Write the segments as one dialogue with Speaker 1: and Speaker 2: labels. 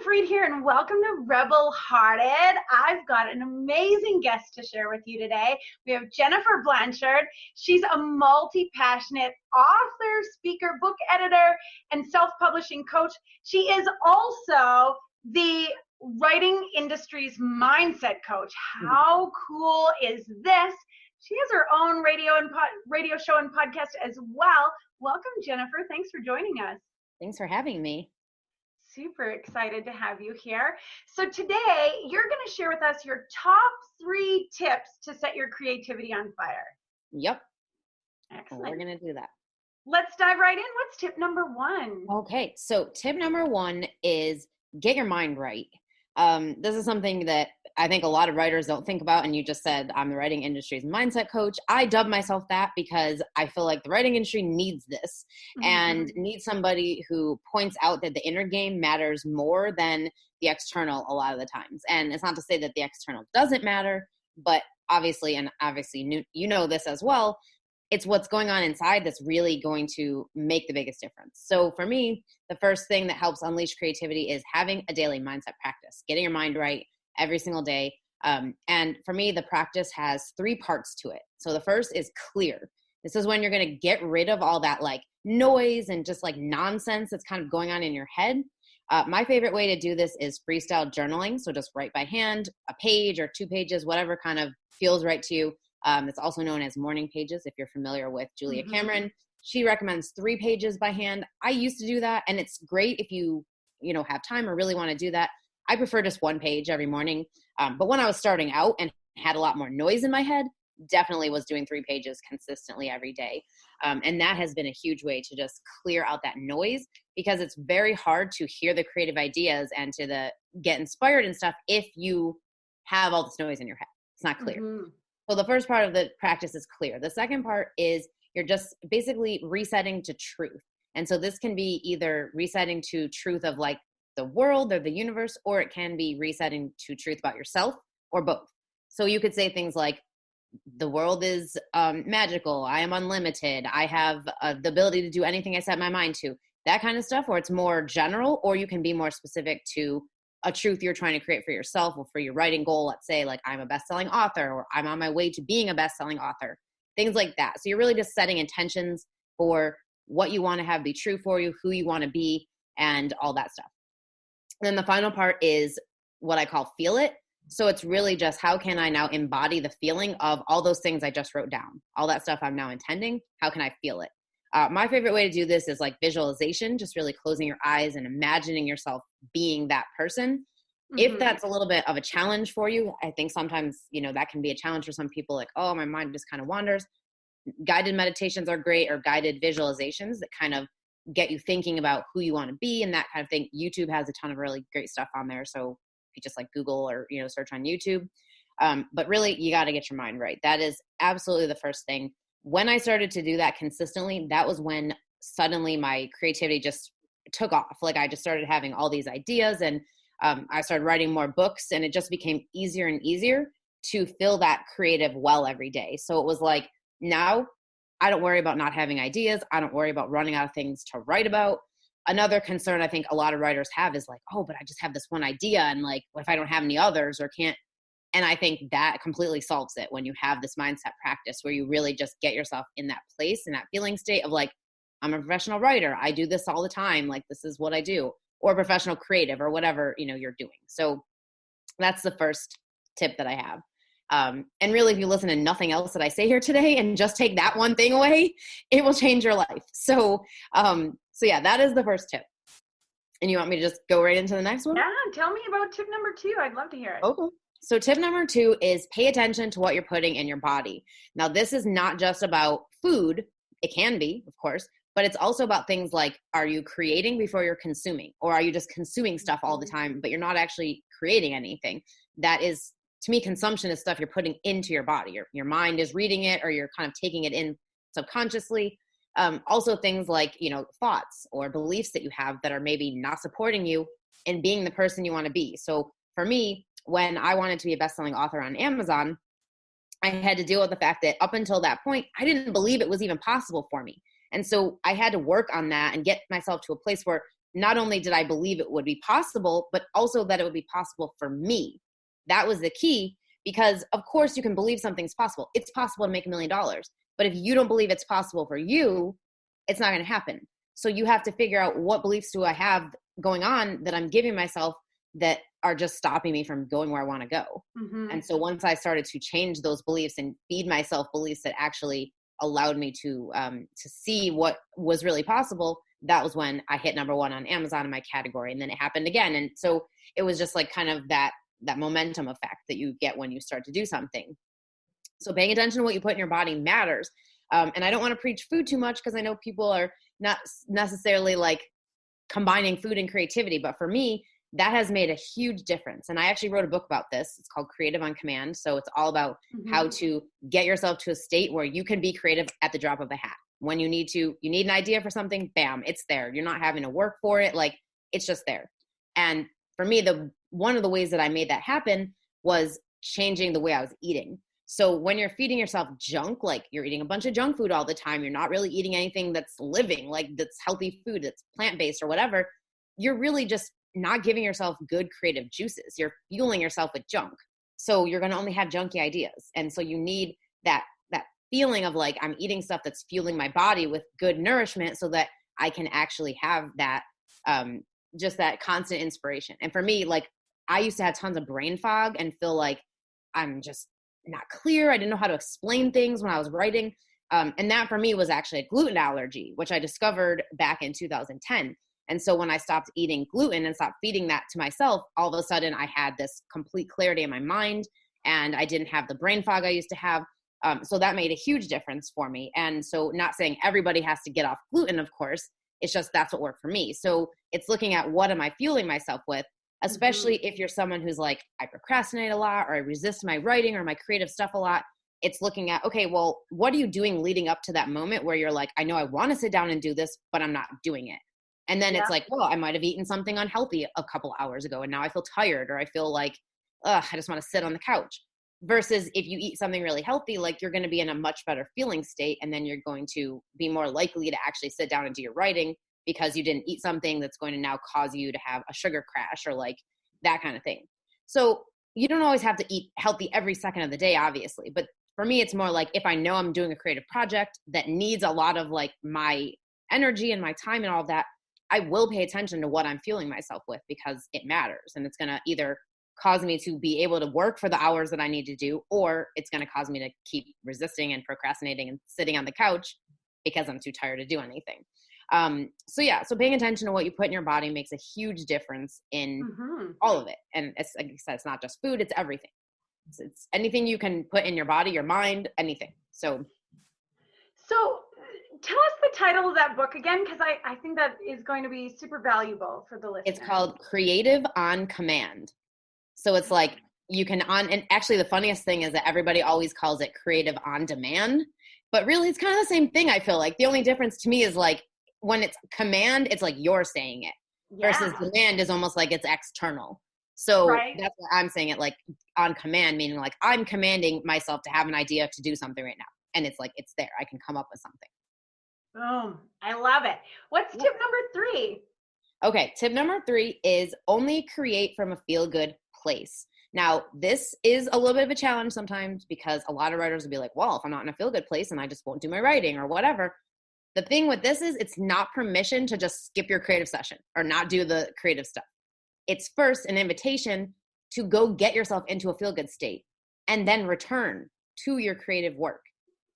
Speaker 1: Reed here, and welcome to Rebel Hearted. I've got an amazing guest to share with you today. We have Jennifer Blanchard. She's a multi-passionate author, speaker, book editor, and self-publishing coach. She is also the writing industry's mindset coach. How cool is this? She has her own radio show and podcast as well. Welcome, Jennifer. Thanks for joining us.
Speaker 2: Thanks for having me.
Speaker 1: Super excited to have you here. So today, you're going to share with us your top 3 tips to set your creativity on fire.
Speaker 2: Yep.
Speaker 1: Excellent.
Speaker 2: We're going to do that.
Speaker 1: Let's dive right in. What's tip number 1?
Speaker 2: Okay. So tip number 1 is get your mind right. This is something that I think a lot of writers don't think about. And you just said, I'm the writing industry's mindset coach. I dub myself that because I feel like the writing industry needs this and needs somebody who points out that the inner game matters more than the external a lot of the times. And it's not to say that the external doesn't matter, but obviously you know this as well, it's what's going on inside that's really going to make the biggest difference. So for me, the first thing that helps unleash creativity is having a daily mindset practice, getting your mind right every single day. And for me, the practice has 3 parts to it. So the first is clear. This is when you're going to get rid of all that like noise and just like nonsense that's kind of going on in your head. My favorite way to do this is freestyle journaling. So just write by hand, a page or 2 pages, whatever kind of feels right to you. It's also known as morning pages. If you're familiar with Julia Cameron, she recommends 3 pages by hand. I used to do that, and it's great if you have time or really want to do that. I prefer just 1 page every morning. But when I was starting out and had a lot more noise in my head, definitely was doing 3 pages consistently every day. And that has been a huge way to just clear out that noise, because it's very hard to hear the creative ideas and to get inspired and stuff if you have all this noise in your head. It's not clear. So the first part of the practice is clear. The second part is you're just basically resetting to truth. And so this can be either resetting to truth of like the world or the universe, or it can be resetting to truth about yourself, or both. So you could say things like, the world is magical. I am unlimited. I have the ability to do anything I set my mind to. That kind of stuff, or it's more general, or you can be more specific to a truth you're trying to create for yourself or for your writing goal. Let's say like I'm a best-selling author, or I'm on my way to being a best-selling author, things like that. So you're really just setting intentions for what you want to have be true for you, who you want to be, and all that stuff. And then the final part is what I call feel it. So it's really just, how can I now embody the feeling of all those things I just wrote down, all that stuff I'm now intending? How can I feel it? My favorite way to do this is like visualization, just really closing your eyes and imagining yourself being that person. If that's a little bit of a challenge for you, I think sometimes, that can be a challenge for some people, like, oh, my mind just kind of wanders. Guided meditations are great, or guided visualizations that kind of get you thinking about who you want to be and that kind of thing. YouTube has a ton of really great stuff on there. So if you just like Google or, search on YouTube. But really, you got to get your mind right. That is absolutely the first thing. When I started to do that consistently, that was when suddenly my creativity just took off. Like I just started having all these ideas, and I started writing more books, and it just became easier and easier to fill that creative well every day. So it was like, now I don't worry about not having ideas. I don't worry about running out of things to write about. Another concern I think a lot of writers have is like, oh, but I just have this one idea, and like, what if I don't have any others or can't? And I think that completely solves it when you have this mindset practice where you really just get yourself in that place, in that feeling state of like, I'm a professional writer. I do this all the time. Like, this is what I do, or professional creative, or whatever, you're doing. So that's the first tip that I have. And really, if you listen to nothing else that I say here today and just take that one thing away, it will change your life. So yeah, that is the first tip. And you want me to just go right into the next one?
Speaker 1: Yeah, tell me about tip number 2. I'd love to hear it.
Speaker 2: Okay. So tip number 2 is pay attention to what you're putting in your body. Now, this is not just about food. It can be, of course, but it's also about things like, are you creating before you're consuming? Or are you just consuming stuff all the time, but you're not actually creating anything? That is, to me, consumption is stuff you're putting into your body. Your mind is reading it, or you're kind of taking it in subconsciously. Also things like, thoughts or beliefs that you have that are maybe not supporting you in being the person you want to be. So for me, when I wanted to be a best-selling author on Amazon, I had to deal with the fact that up until that point, I didn't believe it was even possible for me. And so I had to work on that and get myself to a place where not only did I believe it would be possible, but also that it would be possible for me. That was the key, because of course you can believe something's possible. It's possible to make $1 million. But if you don't believe it's possible for you, it's not going to happen. So you have to figure out, what beliefs do I have going on that I'm giving myself that are just stopping me from going where I want to go. And so once I started to change those beliefs and feed myself beliefs that actually allowed me to see what was really possible, that was when I hit number 1 on Amazon in my category. And then it happened again. And so it was just like kind of that momentum effect that you get when you start to do something. So paying attention to what you put in your body matters. And I don't want to preach food too much, because I know people are not necessarily like combining food and creativity. But for me, that has made a huge difference. And I actually wrote a book about this. It's called Creative on Command. So it's all about how to get yourself to a state where you can be creative at the drop of a hat. When you need an idea for something, bam, it's there. You're not having to work for it. Like, it's just there. And for me, one of the ways that I made that happen was changing the way I was eating. So when you're feeding yourself junk, like you're eating a bunch of junk food all the time, you're not really eating anything that's living, like that's healthy food, that's plant-based or whatever, you're really just not giving yourself good creative juices. You're fueling yourself with junk. So you're going to only have junky ideas. And so you need that feeling of like, I'm eating stuff that's fueling my body with good nourishment so that I can actually have that, just that constant inspiration. And for me, like, I used to have tons of brain fog and feel like I'm just not clear. I didn't know how to explain things when I was writing. And that for me was actually a gluten allergy, which I discovered back in 2010. And so when I stopped eating gluten and stopped feeding that to myself, all of a sudden I had this complete clarity in my mind, and I didn't have the brain fog I used to have. So that made a huge difference for me. And so, not saying everybody has to get off gluten, of course, it's just that's what worked for me. So it's looking at, what am I fueling myself with? Especially if you're someone who's like, I procrastinate a lot, or I resist my writing or my creative stuff a lot. It's looking at, okay, well, what are you doing leading up to that moment where you're like, I know I want to sit down and do this, but I'm not doing it. And then it's like, well, I might have eaten something unhealthy a couple hours ago, and now I feel tired, or I feel like, I just want to sit on the couch. Versus if you eat something really healthy, like, you're going to be in a much better feeling state, and then you're going to be more likely to actually sit down and do your writing, because you didn't eat something that's going to now cause you to have a sugar crash or like that kind of thing. So you don't always have to eat healthy every second of the day, obviously. But for me, it's more like, if I know I'm doing a creative project that needs a lot of like my energy and my time and all of that, I will pay attention to what I'm fueling myself with, because it matters. And it's going to either cause me to be able to work for the hours that I need to do, or it's going to cause me to keep resisting and procrastinating and sitting on the couch because I'm too tired to do anything. So paying attention to what you put in your body makes a huge difference in all of it. And it's, like I said, it's not just food, it's everything. It's anything you can put in your body, your mind, anything. So
Speaker 1: tell us the title of that book again, because I think that is going to be super valuable for the listeners.
Speaker 2: It's called Creative on Command. So it's like, you can and actually the funniest thing is that everybody always calls it Creative on Demand, but really it's kind of the same thing. I feel like the only difference to me is like, when it's command, it's like you're saying it, versus demand is almost like it's external. So that's why I'm saying it like on command, meaning like I'm commanding myself to have an idea to do something right now. And it's like, it's there. I can come up with something.
Speaker 1: Boom. I love it. What's tip number 3?
Speaker 2: Okay. Tip number 3 is only create from a feel-good place. Now, this is a little bit of a challenge sometimes, because a lot of writers will be like, well, if I'm not in a feel-good place, and I just won't do my writing or whatever. The thing with this is, it's not permission to just skip your creative session or not do the creative stuff. It's first an invitation to go get yourself into a feel-good state and then return to your creative work.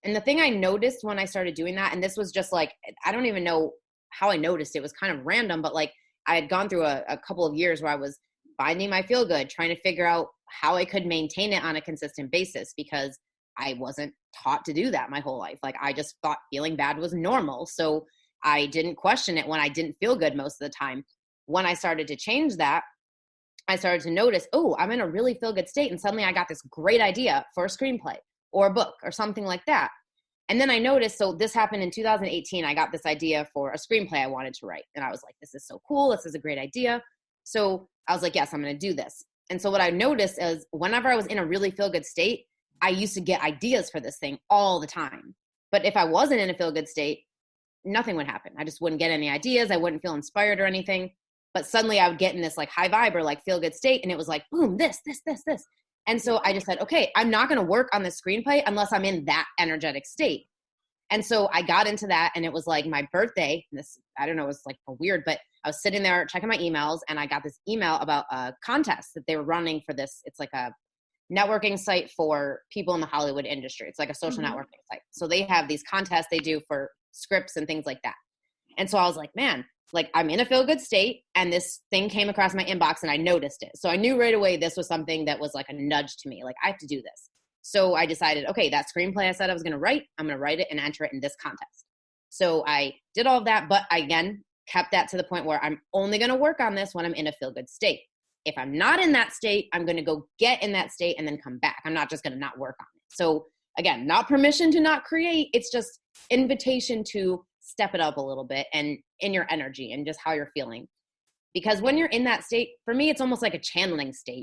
Speaker 2: And the thing I noticed when I started doing that, and this was just like, I don't even know how I noticed, it was kind of random, but like I had gone through a couple of years where I was finding my feel-good, trying to figure out how I could maintain it on a consistent basis, because I wasn't taught to do that my whole life. Like, I just thought feeling bad was normal. So I didn't question it when I didn't feel good most of the time. When I started to change that, I started to notice, oh, I'm in a really feel good state. And suddenly I got this great idea for a screenplay or a book or something like that. And then I noticed, so this happened in 2018. I got this idea for a screenplay I wanted to write. And I was like, this is so cool. This is a great idea. So I was like, yes, I'm going to do this. And so what I noticed is, whenever I was in a really feel good state, I used to get ideas for this thing all the time. But if I wasn't in a feel-good state, nothing would happen. I just wouldn't get any ideas. I wouldn't feel inspired or anything. But suddenly I would get in this like high vibe or like feel good state. And it was like, boom, this. And so I just said, okay, I'm not going to work on this screenplay unless I'm in that energetic state. And so I got into that, and it was like my birthday. This, I don't know, it was like weird, but I was sitting there checking my emails, and I got this email about a contest that they were running for this. It's like a networking site for people in the Hollywood industry. It's like a social networking site. So they have these contests they do for scripts and things like that. And so I was like, man, like I'm in a feel good state, and this thing came across my inbox and I noticed it. So I knew right away this was something that was like a nudge to me. Like I have to do this. So I decided, okay, that screenplay I said I was going to write, I'm going to write it and enter it in this contest. So I did all of that, but I, again, kept that to the point where I'm only going to work on this when I'm in a feel good state. If I'm not in that state, I'm going to go get in that state and then come back. I'm not just going to not work on it. So again, not permission to not create. It's just invitation to step it up a little bit and in your energy and just how you're feeling. Because when you're in that state, for me, it's almost like a channeling state.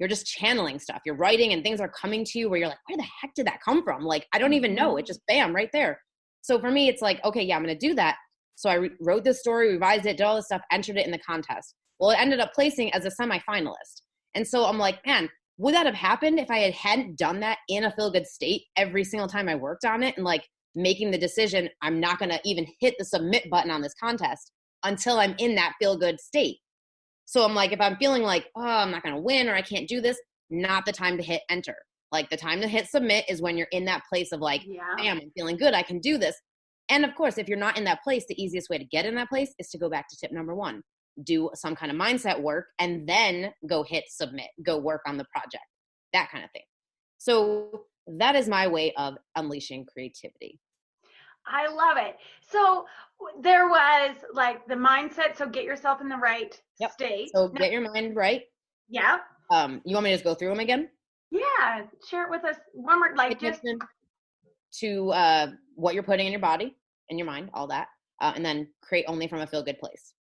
Speaker 2: You're just channeling stuff. You're writing and things are coming to you where you're like, where the heck did that come from? Like, I don't even know. It just bam, right there. So for me, it's like, okay, yeah, I'm going to do that. So I wrote this story, revised it, did all this stuff, entered it in the contest. Well, it ended up placing as a semifinalist. And so I'm like, man, would that have happened if I hadn't done that in a feel-good state every single time I worked on it and like making the decision, I'm not going to even hit the submit button on this contest until I'm in that feel-good state. So I'm like, if I'm feeling like, oh, I'm not going to win or I can't do this, not the time to hit enter. Like the time to hit submit is when you're in that place of like, damn, I'm feeling good. I can do this. And of course, if you're not in that place, the easiest way to get in that place is to go back to tip number 1. Do some kind of mindset work and then go hit submit, go work on the project, that kind of thing. So that is my way of unleashing creativity.
Speaker 1: I love it. So there was like the mindset. So get yourself in the right state.
Speaker 2: So get your mind right.
Speaker 1: Yeah.
Speaker 2: You want me to just go through them again?
Speaker 1: Yeah. Share it with us one more, like just
Speaker 2: to what you're putting in your body, in your mind, all that. And then create only from a feel good place.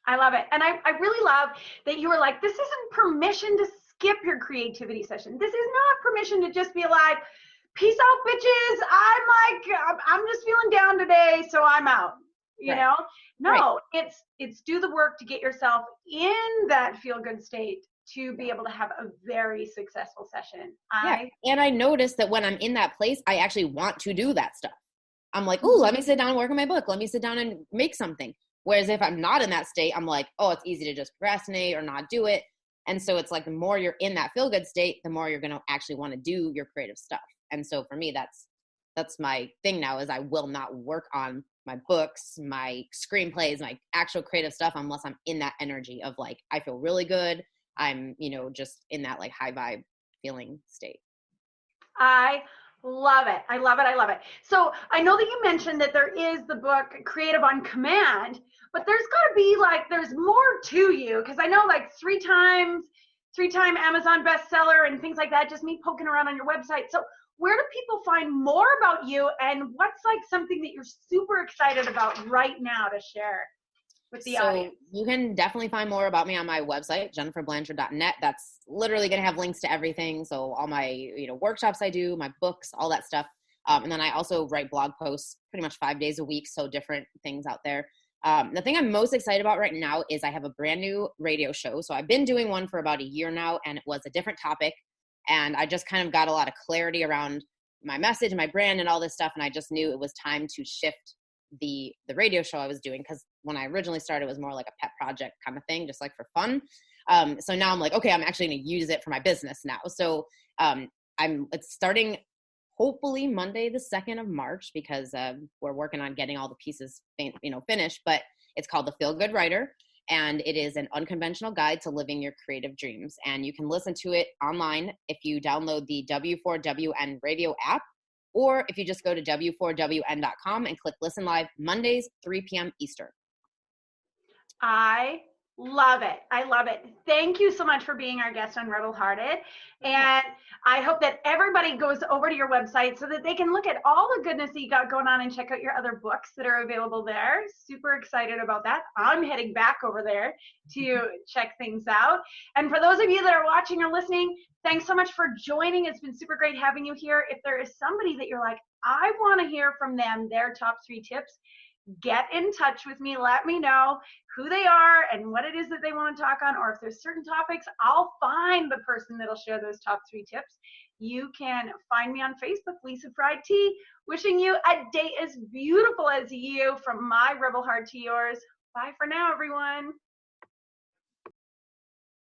Speaker 2: I
Speaker 1: love it. And I really love that you were like, this isn't permission to skip your creativity session. This is not permission to just be like, peace out, bitches. I'm just feeling down today, so I'm out. You know? No, it's do the work to get yourself in that feel good state to be able to have a very successful session.
Speaker 2: And I noticed that when I'm in that place, I actually want to do that stuff. I'm like, ooh, let me sit down and work on my book. Let me sit down and make something. Whereas if I'm not in that state, I'm like, oh, it's easy to just procrastinate or not do it. And so it's like the more you're in that feel good state, the more you're going to actually want to do your creative stuff. And so for me, that's my thing now is I will not work on my books, my screenplays, my actual creative stuff unless I'm in that energy of like, I feel really good. I'm, just in that like high vibe feeling state.
Speaker 1: I love it. I love it. I love it. So I know that you mentioned that there is the book Creative on Command, but there's got to be like, there's more to you. Cause I know like three-time Amazon bestseller and things like that, just me poking around on your website. So where do people find more about you and what's like something that you're super excited about right now to share with the audience?
Speaker 2: You can definitely find more about me on my website, jenniferblanchard.net. That's literally going to have links to everything. So all my, workshops I do, my books, all that stuff. And then I also write blog posts pretty much 5 days a week. So different things out there. The thing I'm most excited about right now is I have a brand new radio show. So I've been doing one for about a year now, and it was a different topic. And I just kind of got a lot of clarity around my message, my brand, and all this stuff. And I just knew it was time to shift the radio show I was doing. Because when I originally started, it was more like a pet project kind of thing, just like for fun. So now I'm like, okay, I'm actually going to use it for my business now. So it's starting hopefully Monday, the 2nd of March, because we're working on getting all the pieces, finished. But it's called The Feel Good Writer. And it is an unconventional guide to living your creative dreams. And you can listen to it online if you download the W4WN radio app, or if you just go to w4wn.com and click listen live Mondays, 3 p.m. Eastern.
Speaker 1: I love it. I love it. Thank you so much for being our guest on Rebel Hearted. And I hope that everybody goes over to your website so that they can look at all the goodness that you got going on and check out your other books that are available there. Super excited about that. I'm heading back over there to check things out. And for those of you that are watching or listening, thanks so much for joining. It's been super great having you here. If there is somebody that you're like, I want to hear from them, their top 3 tips, get in touch with me. Let me know who they are and what it is that they want to talk on, or if there's certain topics, I'll find the person that'll share those top 3 tips. You can find me on Facebook, Lisa Fried Tea. Wishing you a day as beautiful as you, from my Rebel Heart to yours. Bye for now, everyone.